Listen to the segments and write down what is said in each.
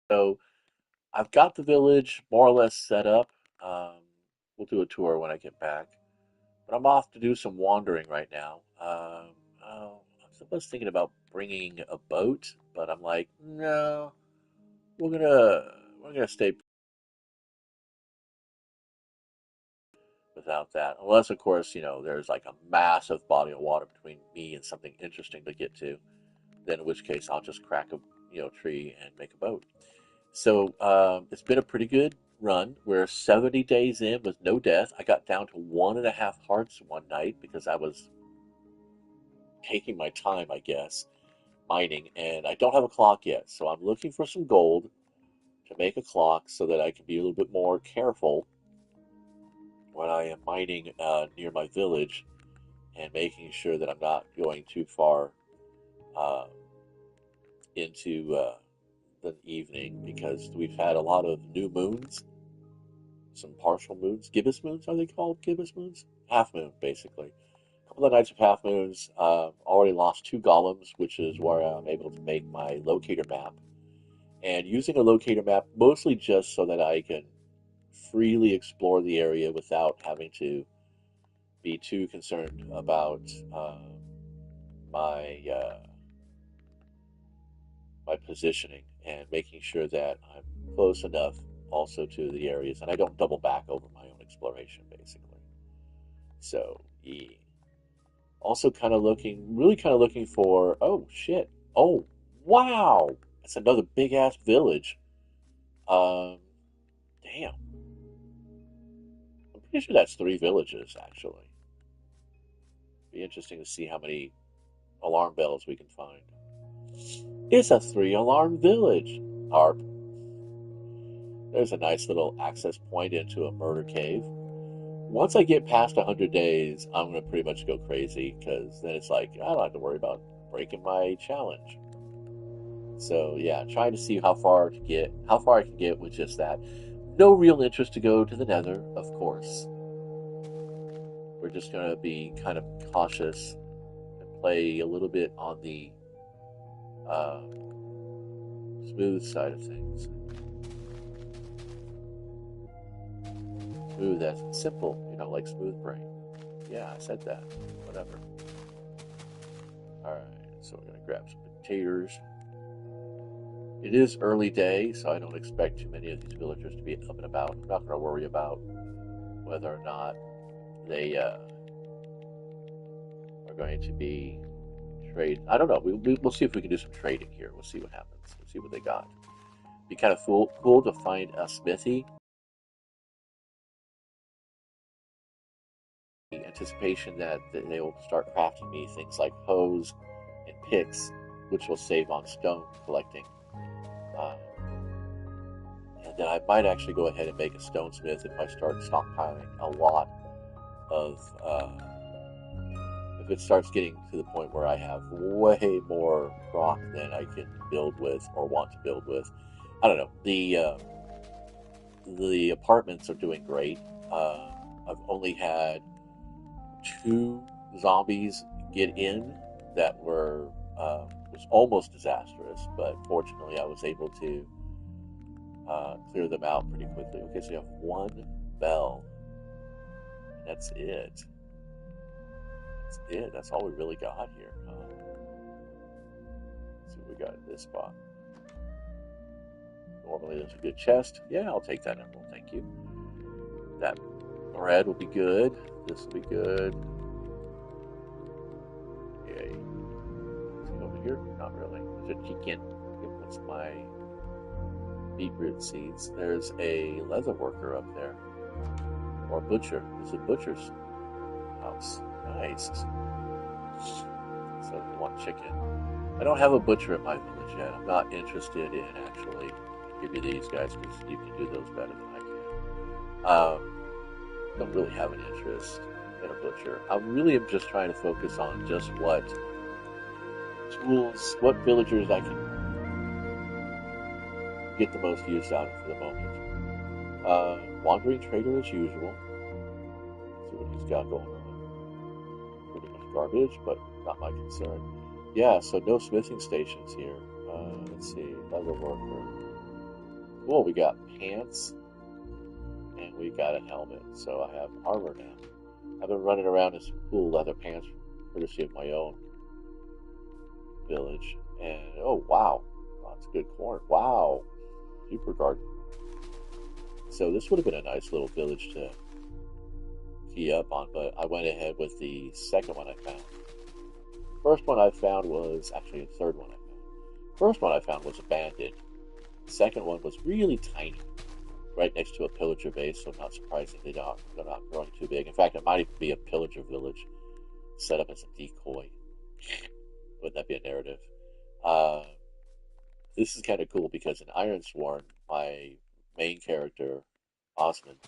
So I've got the village more or less set up. Um, we'll do a tour when I get back. But I'm off to do some wandering right now. I was thinking about bringing a boat, but I'm like, no, we're gonna stay without that. Unless, of course, there's like a massive body of water between me and something interesting to get to. Then, in which case, I'll just crack a tree and make a boat. So it's been a pretty good run. We're 70 days in with no death. I got down to 1.5 hearts one night because I was taking my time, I guess, mining, and I don't have a clock yet. So I'm looking for some gold to make a clock so that I can be a little bit more careful when I am mining near my village and making sure that I'm not going too far uh, into the evening because we've had a lot of new moons, some partial moons. Gibbous moons, are they called? Gibbous moons? Half moon, basically. A couple of nights of half moons. Already lost two golems, which is where I'm able to make my locator map. And using a locator map mostly just so that I can freely explore the area without having to be too concerned about my my positioning and making sure that I'm close enough also to the areas and I don't double back over my own exploration basically. So yeah. Also really kind of looking for, oh shit, oh wow, that's another big ass village. Um, damn, I'm pretty sure that's three villages actually. Be interesting to see how many alarm bells we can find. It's a three-alarm village. Harp. There's a nice little access point into a murder cave. Once I get past 100 days, I'm going to pretty much go crazy because then it's like, I don't have to worry about breaking my challenge. So, yeah, trying to see how far I can get with just that. No real interest to go to the nether, of course. We're just going to be kind of cautious and play a little bit on the uh, smooth side of things. Smooth as in simple, like smooth brain. Yeah, I said that. Whatever. Alright, so we're gonna grab some potatoes. It is early day, so I don't expect too many of these villagers to be up and about. I'm not gonna worry about whether or not they are going to be trade. I don't know. We'll see if we can do some trading here. We'll see what happens. We'll see what they got. Be kind of cool to find a smithy. The anticipation that they will start crafting me things like hoes and picks, which will save on stone collecting. Uh, and then I might actually go ahead and make a stonesmith if I start stockpiling a lot of. If it starts getting to the point where I have way more rock than I can build with or want to build with, I don't know. The apartments are doing great. I've only had two zombies get in that was almost disastrous, but fortunately I was able to clear them out pretty quickly. Okay, so you have one bell. And that's it. That's it. That's all we really got here. Let's see what we got in this spot. Normally there's a good chest. Yeah, I'll take that emerald. Thank you. That bread will be good. This will be good. Yay. Over here? Not really. There's a chicken. What's my beetroot seeds? There's a leather worker up there. Or butcher. There's a butcher's house. Nice. So we want chicken. I don't have a butcher at my village yet. I'm not interested in actually give you these guys because you can do those better than I can. Don't really have an interest in a butcher. I really am just trying to focus on just what tools, what villagers I can get the most use out of for the moment. Wandering trader as usual. Let's see what he's got going on. Pretty much garbage, but not my concern. Yeah, so no smithing stations here. Let's see, leather worker. Well, we got pants and we got a helmet, so I have armor now. I've been running around in some cool leather pants, courtesy of my own village. And oh wow, lots of good corn. Wow, super garden. So this would have been a nice little village to key up on, but I went ahead with the second one I found. First one I found was actually the third one I found. First one I found was abandoned. The second one was really tiny, right next to a pillager base, so not surprisingly they're not growing too big. In fact, it might even be a pillager village set up as a decoy. Wouldn't that be a narrative? Uh, this is kind of cool because in Ironsworn, my main character, Osmond,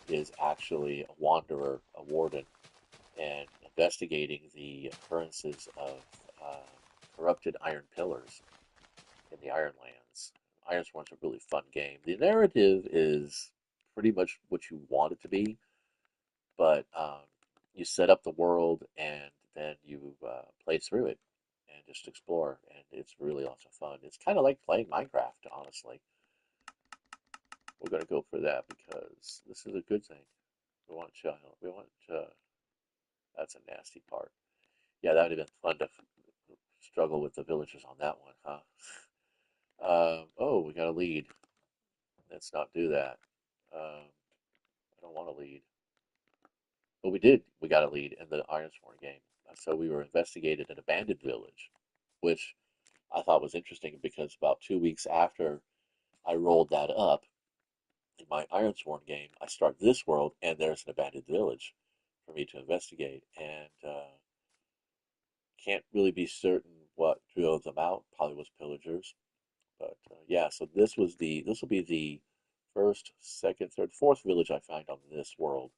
is actually a wanderer, a warden, and investigating the occurrences of uh, corrupted iron pillars in the Ironlands. Ironsworn's a really fun game. The narrative is pretty much what you want it to be, but you set up the world and then you play through it and just explore, and it's really lots of fun. It's kind of like playing Minecraft, honestly. We're going to go for that because this is a good thing. We want child. We want. That's a nasty part. Yeah, that would have been fun to struggle with the villagers on that one, huh? Oh, we got a lead. Let's not do that. I don't want to lead. But we did. We got a lead in the Ironsworn game. So we were investigating an abandoned village, which I thought was interesting because about 2 weeks after I rolled that up in my Ironsworn game, I start this world and there's an abandoned village for me to investigate. And can't really be certain what drove them out. Probably was pillagers. But yeah, so this will be the first, second, third, fourth village I find on this world.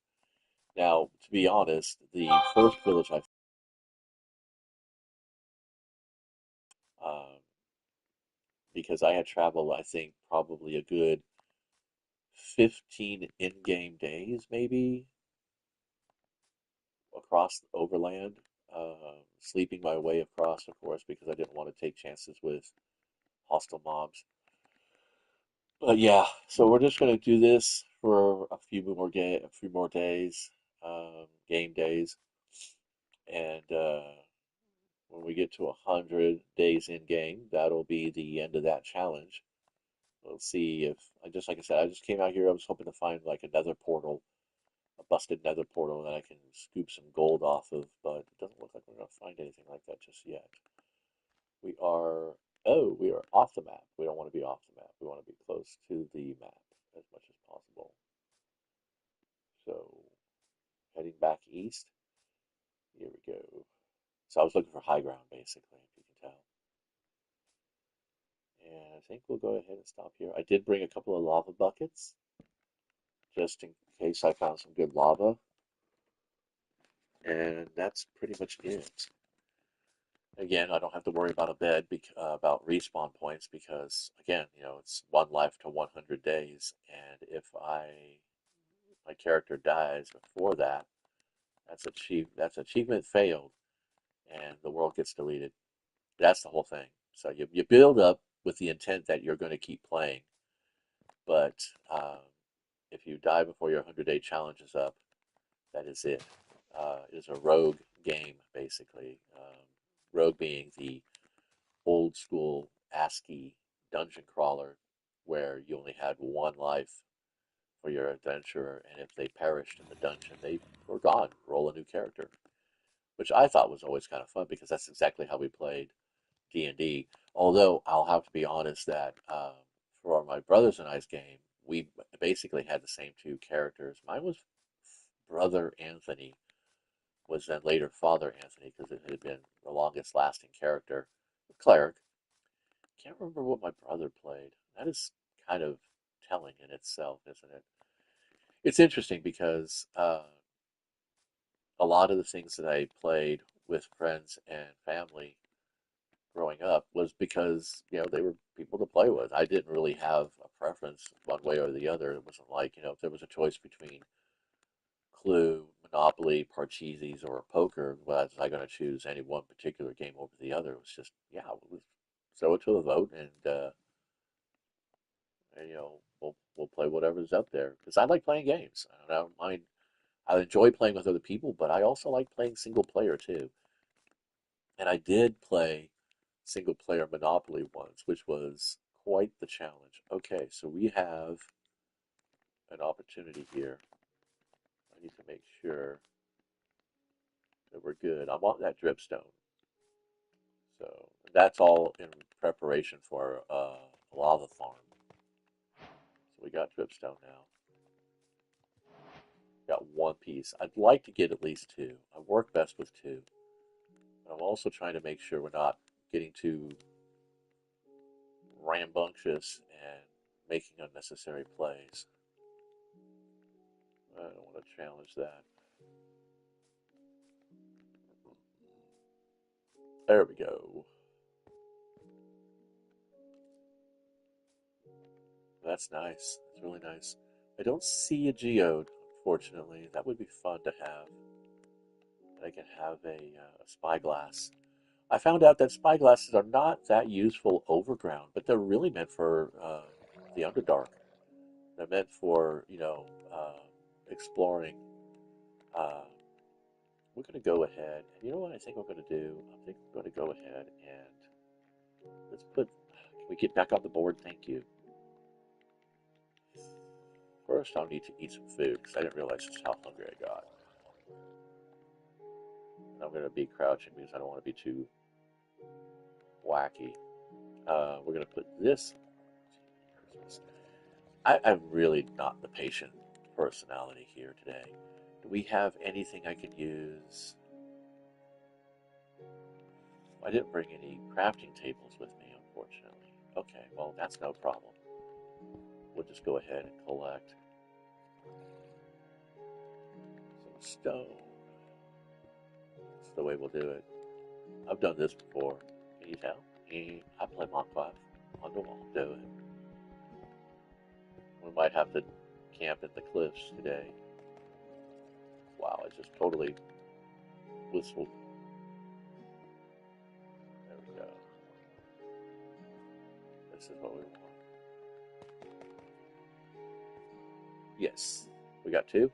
Now, to be honest, the first village I um, because I had traveled, I think probably a good 15 in-game days, maybe across overland, sleeping my way across, of course, because I didn't want to take chances with hostile mobs. But yeah, so we're just gonna do this for a few more days, game days, and when we get to 100 days in game, that'll be the end of that challenge. We'll see if I just like I said, I just came out here. I was hoping to find like another portal, a busted nether portal that I can scoop some gold off of, but it doesn't look like we're gonna find anything like that just yet. We are we are off the map. We don't want to be off the map. We want to be close to the map as much as possible. So heading back east. Here we go. So I was looking for high ground basically, if you can tell. And I think we'll go ahead and stop here. I did bring a couple of lava buckets just in case I found some good lava. And that's pretty much it. Again, I don't have to worry about a bed, about respawn points because, again, it's one life to 100 days, and if my character dies before that, that's achievement failed, and the world gets deleted. That's the whole thing. So you build up with the intent that you're going to keep playing, but if you die before your 100-day challenge is up, that is it. It is a rogue game, basically. Rogue being the old school ASCII dungeon crawler where you only had one life for your adventurer, and if they perished in the dungeon, they were gone. Roll a new character, which I thought was always kind of fun because that's exactly how we played D&D. Although I'll have to be honest that for my brothers and I's game, we basically had the same two characters. Mine was Brother Anthony, was then later Father Anthony because it had been the longest lasting character. Cleric. Can't remember what my brother played. That is kind of telling in itself, isn't it? It's interesting because a lot of the things that I played with friends and family growing up was because they were people to play with. I didn't really have a preference one way or the other. It wasn't like if there was a choice between Clue, Monopoly, Parcheesi's, or poker, was I going to choose any one particular game over the other? It was just throw it to a vote and we'll play whatever's out there because I like playing games. I don't mind. I enjoy playing with other people, but I also like playing single player too. And I did play single player Monopoly once, which was quite the challenge. Okay, so we have an opportunity here. I need to make sure that we're good. I want that dripstone. So that's all in preparation for a lava farm. So we got dripstone now. Got one piece. I'd like to get at least two. I work best with two. But I'm also trying to make sure we're not getting too rambunctious and making unnecessary plays. I don't want to challenge that. There we go. That's nice. That's really nice. I don't see a geode, unfortunately. That would be fun to have. I can have a spyglass. I found out that spyglasses are not that useful overground, but they're really meant for the Underdark. They're meant for, exploring. Uh, we're going to go ahead, and you know what I think we're going to do? I think we're going to go ahead and let's put, can we get back on the board? Thank you. First, I'll need to eat some food because I didn't realize just how hungry I got. And I'm going to be crouching because I don't want to be too wacky. We're going to put this. I'm really not the patient personality here today. Do we have anything I can use? I didn't bring any crafting tables with me, unfortunately. Okay, well, that's no problem. We'll just go ahead and collect some stone. That's the way we'll do it. I've done this before. Can you tell? I play Minecraft. I know what I'm doing. We might have to camp at the cliffs today. Wow, I just totally whistled. There we go. This is what we want. Yes. We got two?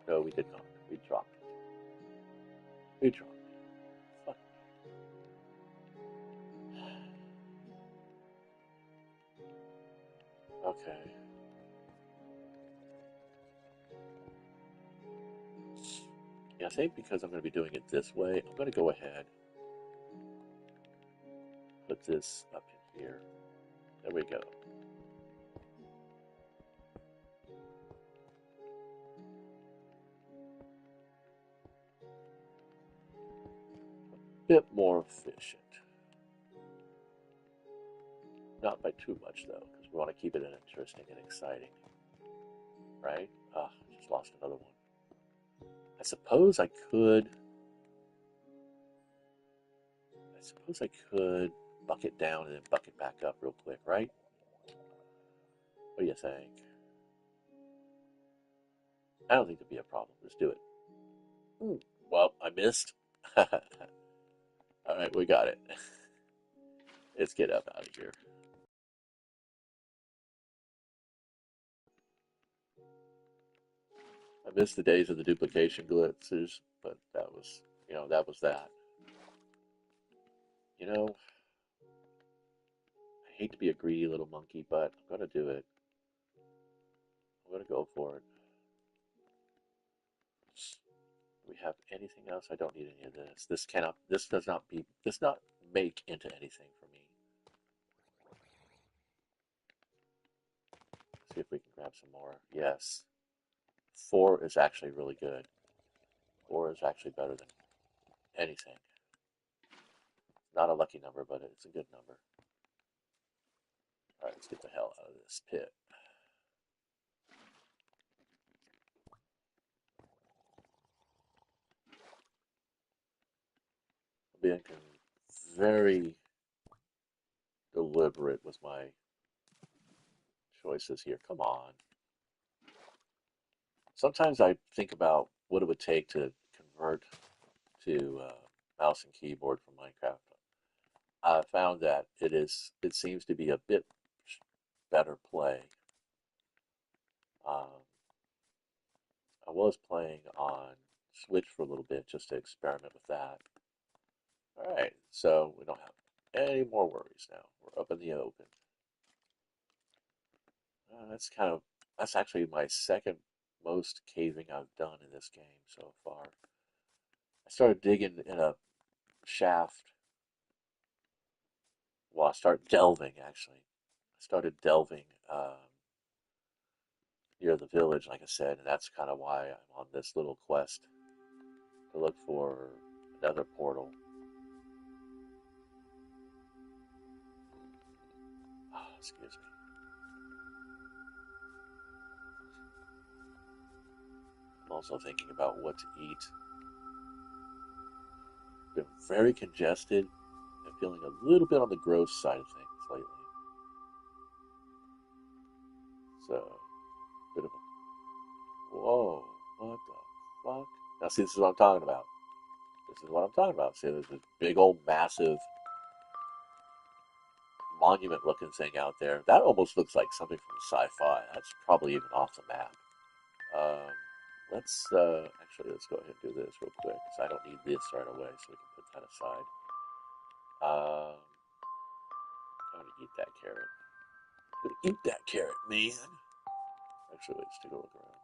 No, we did not. We dropped it. We dropped it. Fuck. Okay. Yeah, I think because I'm going to be doing it this way, I'm going to go ahead, put this up in here. There we go. Bit more efficient. Not by too much, though, because we want to keep it interesting and exciting. Right? Ah, just lost another one. I suppose I could. I suppose I could buck it down and then buck it back up real quick, right? What do you think? I don't think there'd be a problem. Let's do it. Well, I missed. All right, we got it. Let's get up out of here. I missed the days of the duplication glitzes, but that was, that was that. You know, I hate to be a greedy little monkey, but I'm gonna do it. I'm gonna go for it. Do we have anything else? I don't need any of this. This does not does not make into anything for me. See if we can grab some more. Yes. Four is actually really good. Four is actually better than anything. Not a lucky number, but it's a good number. All right, let's get the hell out of this pit. I'm being very deliberate with my choices here. Come on. Sometimes I think about what it would take to convert to mouse and keyboard for Minecraft. I found that it seems to be a bit better play I was playing on Switch for a little bit just to experiment with that. All right, so we don't have any more worries now. We're up in the open. That's actually my second most caving I've done in this game so far. I started digging in a shaft. Well, I started delving actually. I started delving near the village, like I said, and that's kind of why I'm on this little quest to look for another portal. Oh, excuse me. I'm also thinking about what to eat. Been very congested and feeling a little bit on the gross side of things lately. So, bit of a whoa, what the fuck? Now, see, this is what I'm talking about. This is what I'm talking about. See, there's this big old massive monument looking thing out there. That almost looks like something from sci-fi. That's probably even off the map. Um, let's go ahead and do this real quick because I don't need this right away, so we can put that aside. I'm gonna eat that carrot. I'm gonna eat that carrot, man. Actually, let's take a look around.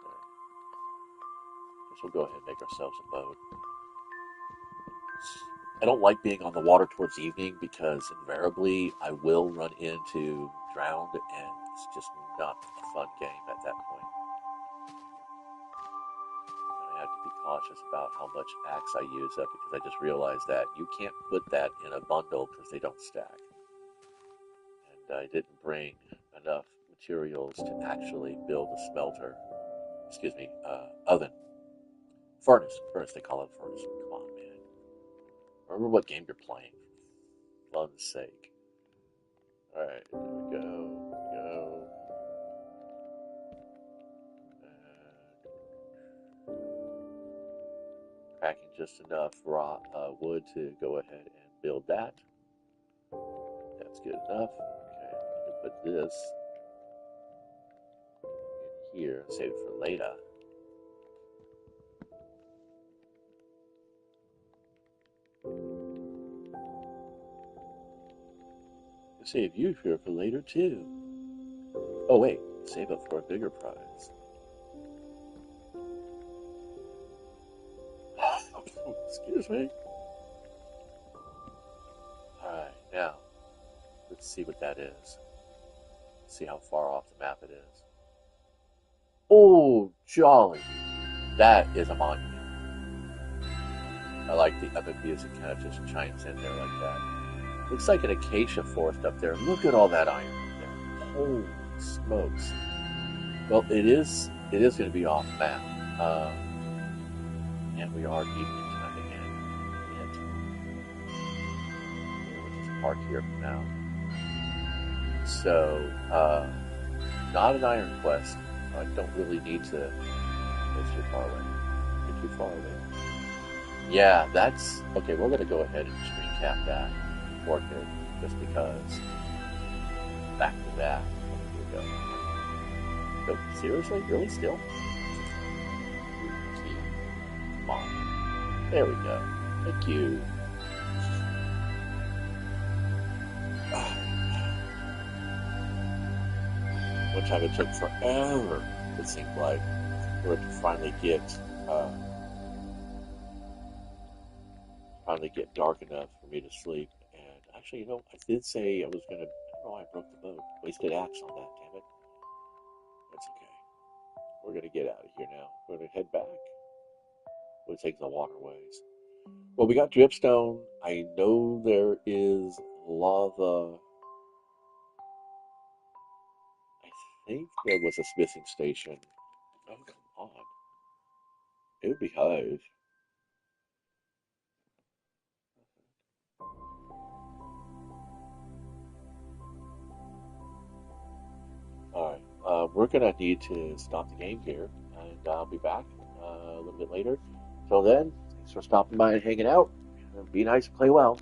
Okay. Guess we'll go ahead and make ourselves a boat. I don't like being on the water towards evening because invariably I will run into drowned, and it's just not a fun game at that point. I have to be cautious about how much axe I use up because I just realized that you can't put that in a bundle because they don't stack. And I didn't bring enough materials to actually build a smelter. Excuse me, oven. Furnace, they call it furnace. Come on, man. Remember what game you're playing. For fun's sake. Alright, here we go. Cracking just enough raw wood to go ahead and build that. That's good enough. Okay, I can put this in here and save it for later. Save you here for later too. Oh wait, save up for a bigger prize. Excuse me. Alright, now let's see what that is. See how far off the map it is. Oh, jolly. That is a monument. I like the epic music kind of just chimes in there like that. Looks like an acacia forest up there. Look at all that iron up there. Holy smokes. Well, it is going to be off map. And we are evening time again. We'll just park here for now. So, not an iron quest. I don't really need to. It's too far away. You're too far away. Yeah, that's okay. We're going to go ahead and screen cap that for it just because. Back to that. Here we go. So, seriously? Really still? Come on. There we go. Thank you. One time it took forever, it seemed like, for it to finally get dark enough for me to sleep. And actually, I did say I was gonna. I don't know why I broke the boat. Wasted axe on that. Damn it. That's okay. We're gonna get out of here now. We're gonna head back. We'll take the waterways. Well, we got dripstone. I know there is lava. I think there was a smithing station. Oh, come on. It would be Hive. Alright, we're gonna need to stop the game here, and I'll be back a little bit later. Till then, thanks for stopping by and hanging out. Be nice and play well.